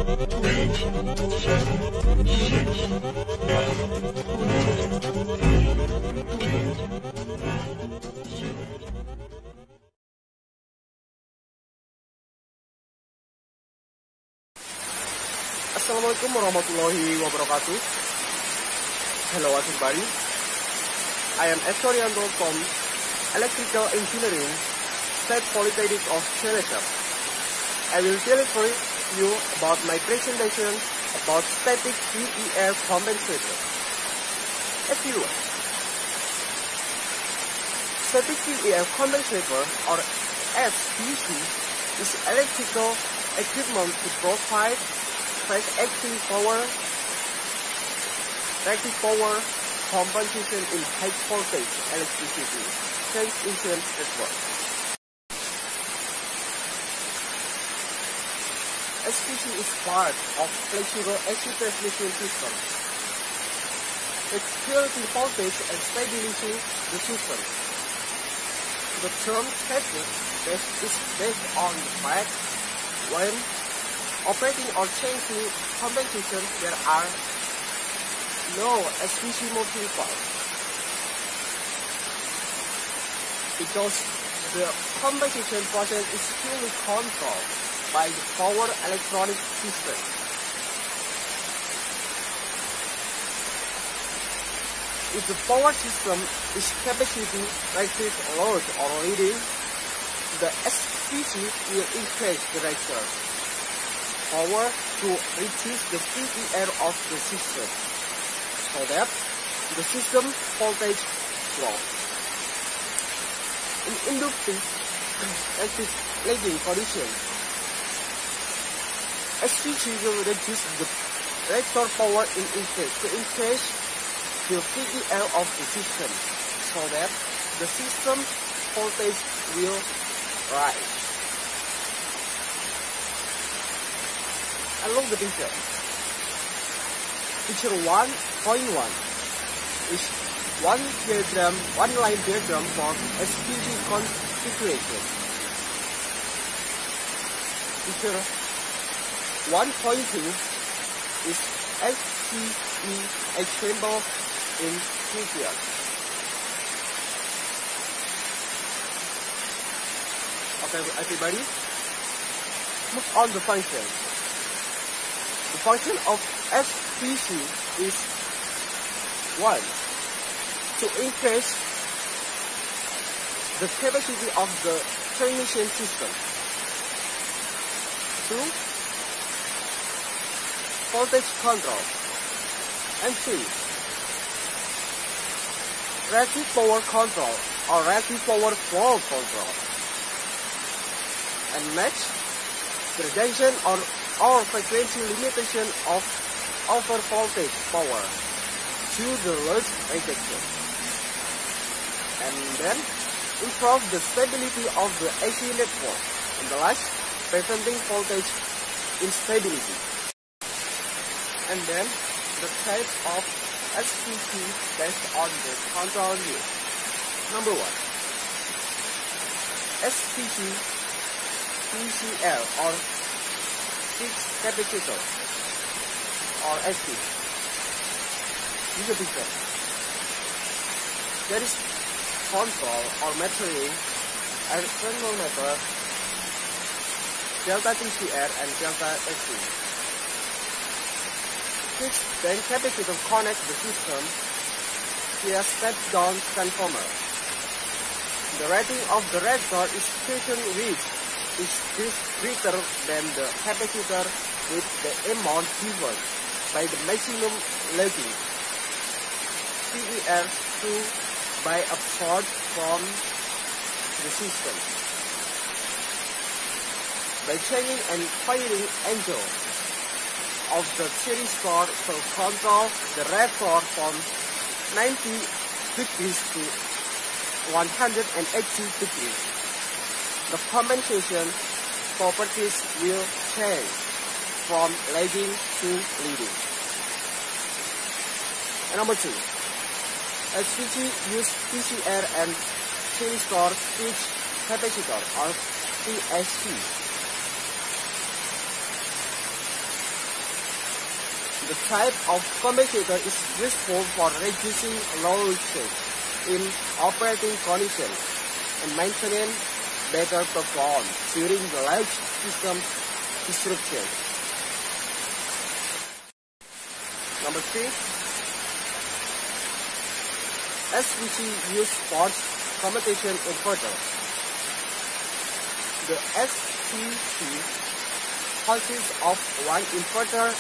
Assalamualaikum warahmatullahi wabarakatuh. Hello everybody. I am Estoriando from Electrical Engineering, State Polytechnic of Cilacap. I will tell you about my presentation about static PER compensator. SPC. Static PER compensator, or SPC, is electrical equipment to provide fast-acting power, reactive power compensation in high-voltage electricity transmission network. SPC is part of flexible AC transmission system. It's regulating voltage and stabilizing the system. The term static is based on the fact when operating or changing compensation there are no SPC moving parts. Because the compensation process is fully controlled by the power electronic system. If the power system is capacity, reactive load or leading, the SPC will increase the reactor power to reduce the PER of the system, so that the system voltage drops. In inductive active lagging condition, SPC will reduce the reactor power to increase the PER of the system, so that the system voltage will rise. And look the picture. Picture 1.1 is one line diagram for SPC configuration. Picture 1.2 is SPE example in figure. Okay, everybody, move on the function. The function of SPC is 1. To increase the capacity of the transmission system. 2. Voltage control. And 3. Reactive power control or reactive power flow control. And next, gradation or frequency limitation of over voltage power to the load rejection. And then improve the stability of the AC network. And the last, preventing voltage instability. And then the types of SPC based on the control use. Number 1, SPC PCR or fixed capacitor or SP. This is a picture. There is control or metering accelerometer, delta TCR and delta SP. Fixed bank capacitor connects the system via step-down transformer. The rating of the reactor is station reach is greater than the capacitor with the amount given by the maximum lagging PER2 by absorbed from the system. By changing and firing angle of the series cord to control the reactor from 90 degrees to 180 degrees. The compensation properties will change from lagging to leading. And number 2, SPC use PCR and series cord switch capacitor or CSC. The type of compensator is useful for reducing losses in operating conditions and maintaining better performance during the large system disruption. Number 3. SVC use force commutation inverter. The SVC consists of one inverter,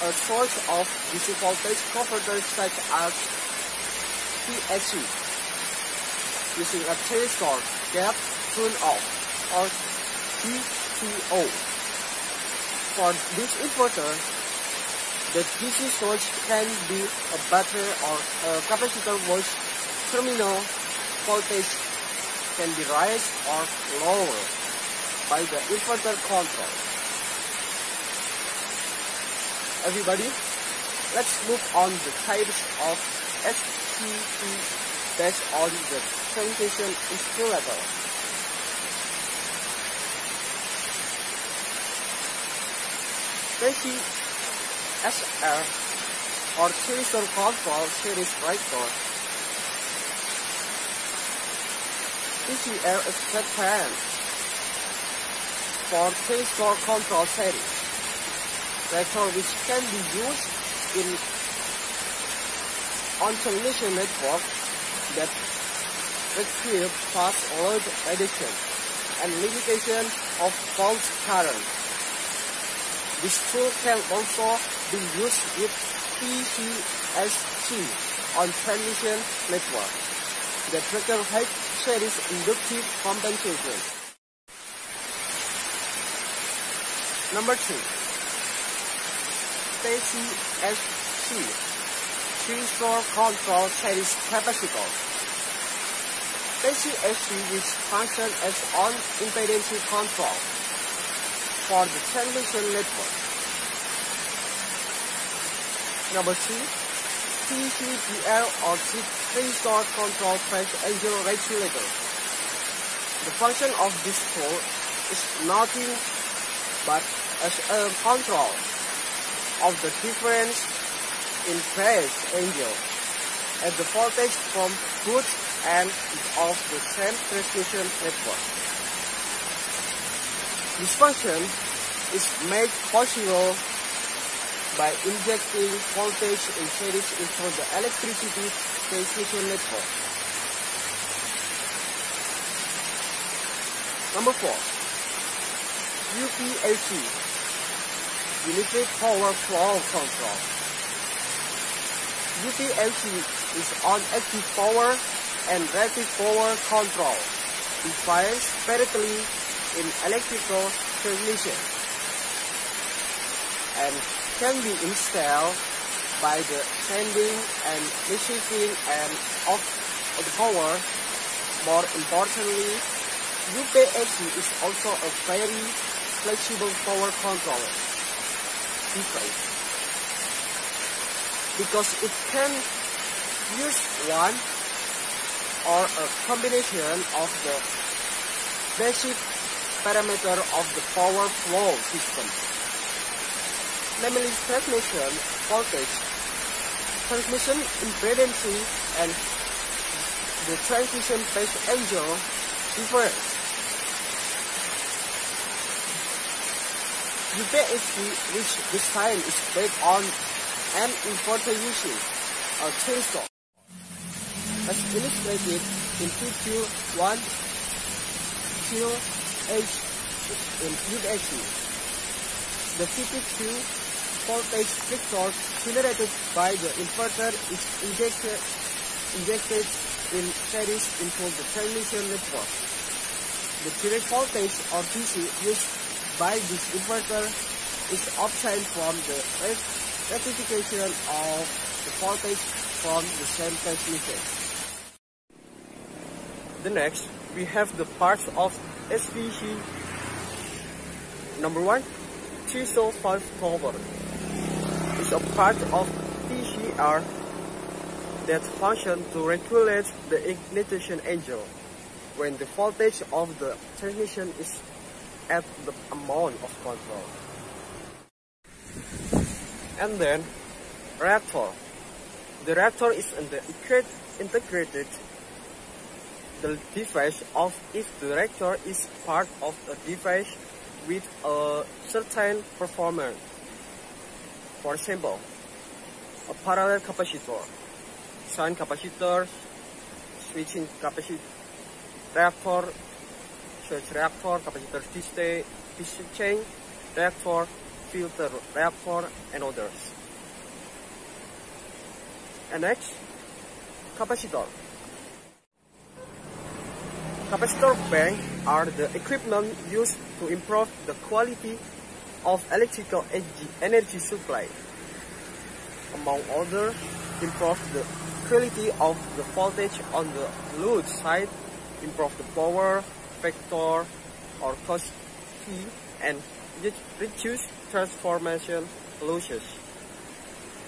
a source of DC voltage converter such as TSC, using a transistor gap turn-off or GTO. For this inverter, the DC source can be a battery or a capacitor whose terminal voltage can be raised or lowered by the inverter control. Everybody, let's move on the types of SVC based on the transmission insulator. TCSR or transistor control series breaker. TCR is pattern for transistor control series breaker, which can be used in on-transmission network that require fast load reduction and limitation of fault current. This tool can also be used with TCSC on transmission network that require high series inductive compensation. Number 2. TCSC transistor control series capacitor. TCSC which function as on-impedance control for the transmission network. Number 3. TCDR or transistor control phase angle regulator. The function of this tool is nothing but as a control of the difference in phase angle at the voltage from both ends of the same transmission network. This function is made possible by injecting voltage in series into the electricity transmission network. Number 4. UPAC, Unified Power Flow Control. UPAC is on-active power and reactive power control, device separately in electrical transmission, and can be installed by the sending and receiving end of the power. More importantly, UPAC is also a very flexible power controller device because it can use one or a combination of the basic parameter of the power flow system, namely transmission voltage, transmission impedance, and the transmission phase angle difference. UPAC, which design is based on an inverter using a transistor, as illustrated in Figure 1 QH in UPAC. The 52 voltage vector generated by the inverter is injected in series into the transmission network. The direct voltage or DC used by this inverter is obtained from the rectification of the voltage from the same transmission. The next, we have the parts of SVC. Number 1, Threshold Valve Cover is a part of TCR that functions to regulate the ignition angle when the voltage of the transmission is at the amount of control. And then reactor. The reactor is an integrated device of if the reactor is part of a device with a certain performance. For example, a parallel capacitor, shunt capacitor, switching capacitor, reactor, surge reactor, capacitor discharge reactor, filter reactor, and others. And next, capacitor. Capacitor banks are the equipment used to improve the quality of electrical energy supply. Among others, improve the quality of the voltage on the load side, improve the power factor or cost fee, and reduce transformation losses.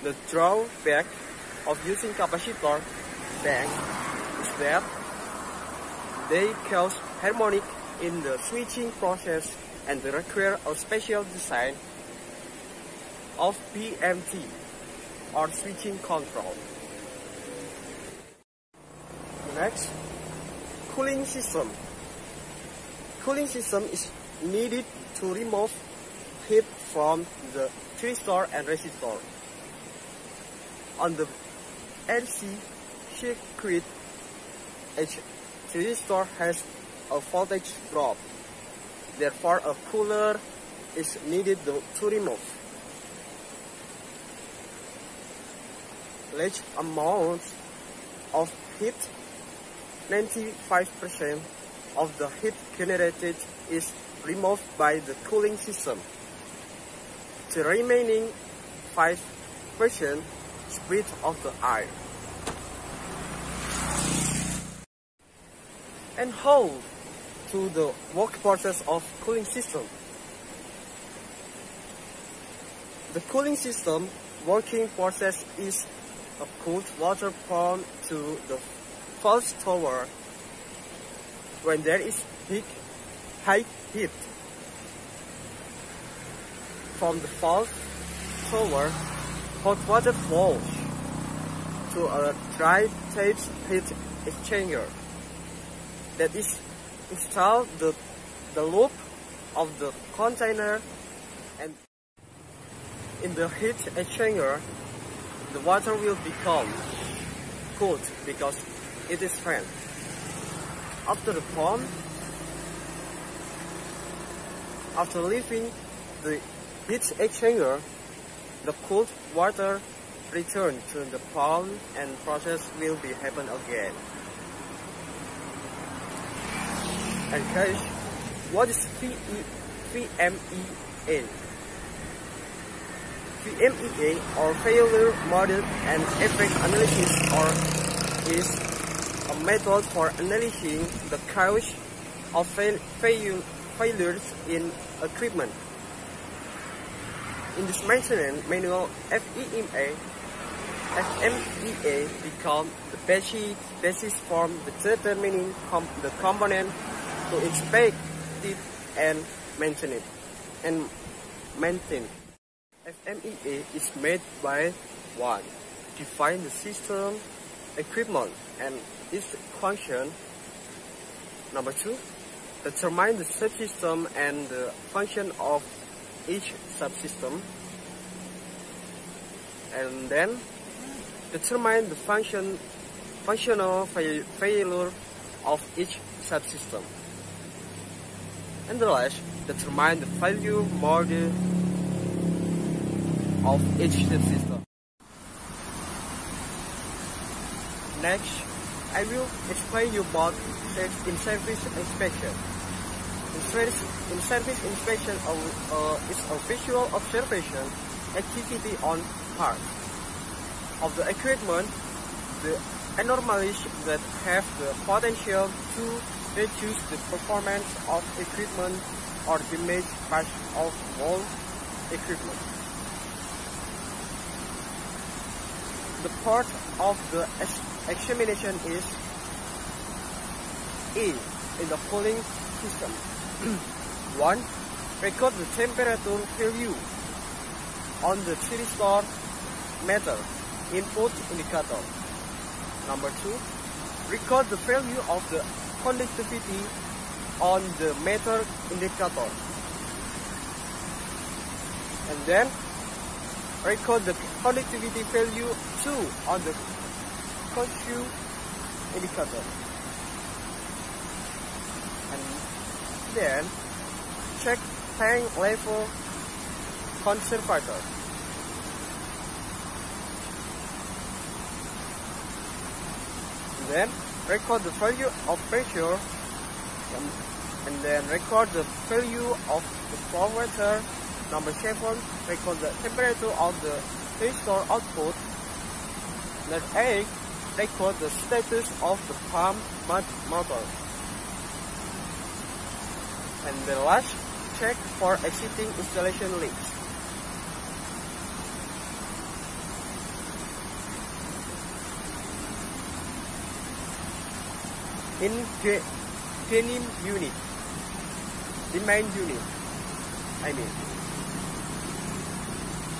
The drawback of using capacitor bank is that they cause harmonic in the switching process and they require a special design of PMT or switching control. Next, cooling system. Cooling system is needed to remove heat from the thyristor and resistor. On the AC circuit, each thyristor has a voltage drop. Therefore, a cooler is needed to remove large amounts of heat. 95% of the heat generated is removed by the cooling system. The remaining 5% spread of the air. And how to the work process of cooling system? The cooling system working process is a cooled water pumped to the false tower when there is high heat. From the false tower, hot water flows to a dry tape heat exchanger that is installed the loop of the container, and in the heat exchanger the water will become cooled because it is fan. After the pump, after leaving the heat exchanger, the cooled water return to the pump and process will be happen again. And guys, what is VMEA? VMEA or failure model and effect analysis is a method for analyzing the cause of failures in equipment. In this maintenance manual, FMEA become the basis for determining the component to inspect it and maintain it. FMEA is made by 1. Define the system, equipment, and its function. Number 2. Determine the subsystem and the function of each subsystem. And then determine the functional failure of each subsystem. And the last, determine the failure model of each subsystem. Next, I will explain you about in-service inspection. In-service inspection is a visual observation activity on part of the equipment, the anomalies that have the potential to reduce the performance of equipment or damage parts of whole equipment. The part of the examination is E in the cooling system. 1. Record the temperature value. on the thyristor meter input indicator. Number 2, record the value of the conductivity on the meter indicator. And then record the conductivity value too on the consu indicator. And then check tank level conservator. And then record the value of pressure, and then record the value of the flow meter. Number 7, record the temperature of the thyristor output. Number 8, record the status of the pump motor. And the last, check for existing installation leaks. In denim unit, the main unit,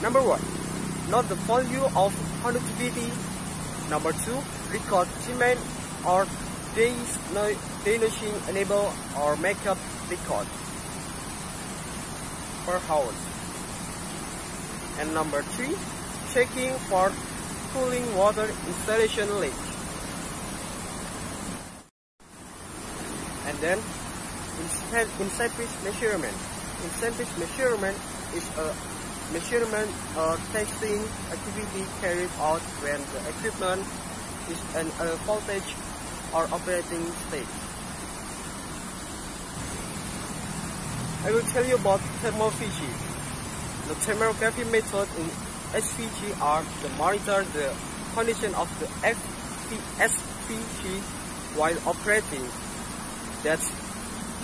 Number 1, note the value of conductivity. Number 2, record cement or denouement enable or makeup record per hour. And number 3, checking for cooling water installation leak. And then in-service measurement. In-service measurement is a measurement or testing activity carried out when the equipment is in a voltage or operating state. I will tell you about thermophysics. The thermography method in SPG are to monitor the condition of the SPG while operating. That's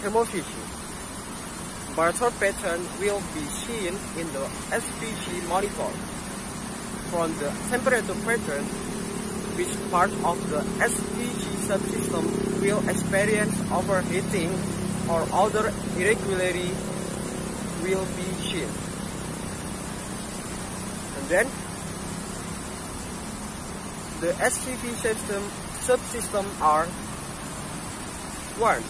thermophysics. Barthor pattern will be seen in the SPG monitor. From the temperature pattern, which part of the SPG subsystem will experience overheating or other irregularity will be seen. And then, the SPG subsystem are 1.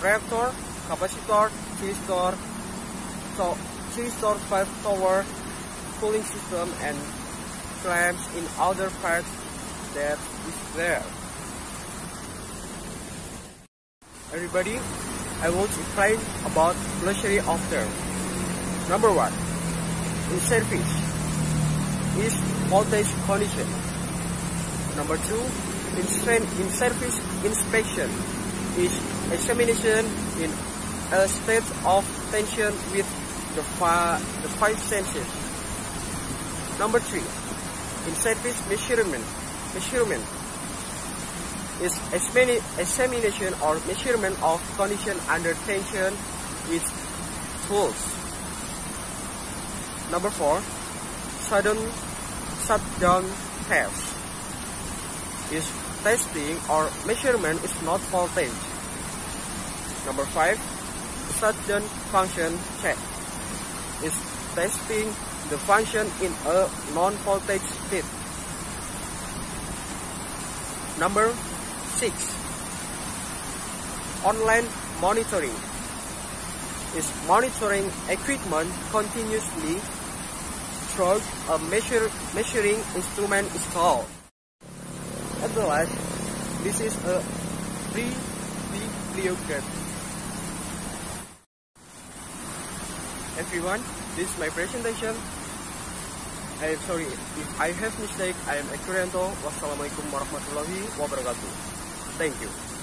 Reactor, capacitor, thyristor, 5 tower, cooling system, and clamps in other parts that is there. Everybody, I will explain about glossary of terms. Number 1, in service is voltage condition. Number 2, in service inspection is examination in a state of tension with the 5 senses. Number 3, in service measurement is examination or measurement of condition under tension with tools. Number 4, shutdown test is testing or measurement is not voltage. Number 5, shutdown function check is testing the function in a non-voltage state. Number 6, online monitoring is monitoring equipment continuously through a measuring instrument installed. At the last, this is a bibliography. Everyone, this is my presentation. I am sorry if I have mistake. I am Ekurianto. Wassalamualaikum warahmatullahi wabarakatuh. Thank you.